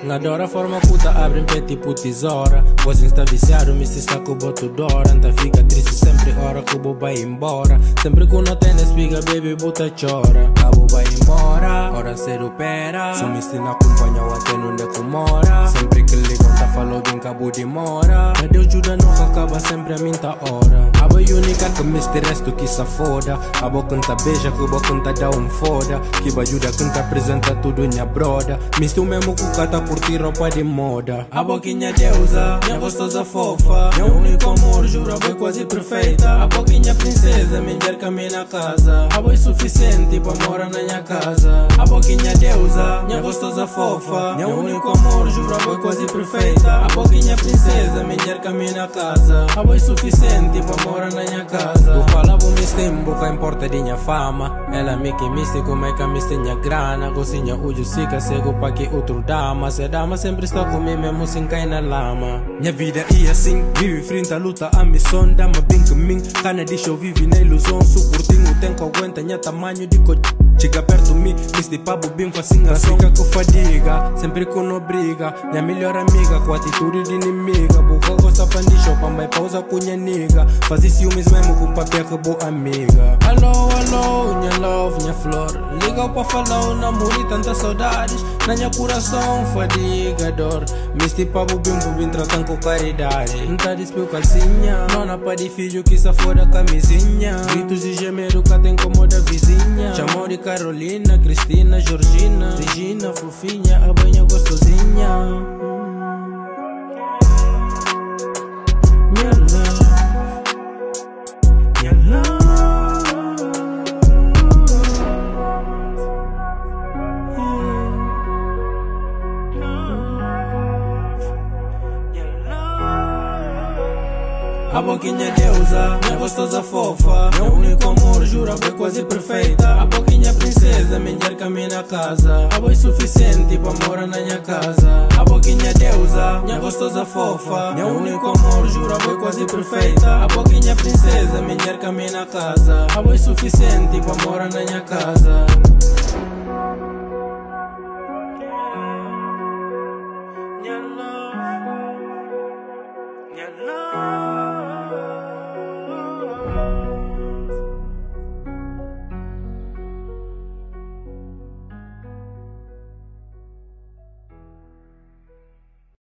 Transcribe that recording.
Adora a forma puta, abre em pé tipo tesoura. Você está viciado, me se está com o boto dora. Anta fica triste sempre, hora que o bobo vai embora. Sempre que não tem espiga, baby, bota chora. A bobo vai embora, hora ser opera. Só me ensina acompanha o até onde que mora. Sempre que ligam, tá falando bem cabo de mora. Mas Deus ajuda, nunca acaba sempre a minha hora. A boa única que me resto que se foda. A boa canta beija, que a boa canta dá foda. Que vai ajuda, canta apresenta tudo minha broda. Me estou mesmo com cata curtir roupa de moda. A boquinha deusa, minha gostosa fofa. Meu único amor, juro, a boa quase perfeita. A boquinha princesa, me quer caminhar na casa. A boa é suficiente pra morar na minha casa. A boquinha deusa, minha gostosa fofa. Meu único amor, juro, a boa quase perfeita. A boquinha princesa, me quer caminhar na casa. A boa é suficiente pra morar na minha casa. Eu falava me tempo, que importa de minha fama. Ela me que me como é que me tenha grana. Gozinha ujo siga, cego pra que outro dama. Se dama sempre está comigo mesmo sem cair na lama. Minha vida é assim, vive frente à luta, a missão. Dama bem que mim, cana deixa eu viver na ilusão. Suportinho o tempo aguenta, minha tamanho de coisa. Chega perto de mim, este pabo bem fascinação. Fica com fadiga, sempre com não briga. Minha melhor amiga, com atitude de inimiga. Boca gosta pra nicho, vai pausa com minha nega. Fazer ciúmes mesmo com papel que boa amiga. Alô, alô, minha love, minha flor. Liga pra falar, namoro tanta saudades. Na minha coração, fadiga, dor. Este pabo bem tratando com caridade. Não tá despeu calcinha, não na pá de filho que se fora camisinha. Gritos de gemeiro que até incomoda a vizinha. Chamou de Carolina, Cristina, Georgina, Regina, fofinha, a banha gostosinha. Minha love, minha love. A boquinha deusa, minha gostosa fofa. Meu único amor, juro, a boa é quase perfeita. A boquinha princesa, me quer caminhar na casa. A boa é suficiente pra morar na minha casa. A boquinha deusa, minha gostosa fofa. Meu único amor, juro, a boa é quase perfeita. A boquinha princesa, me quer caminhar na casa. A boa é suficiente pra morar na minha casa.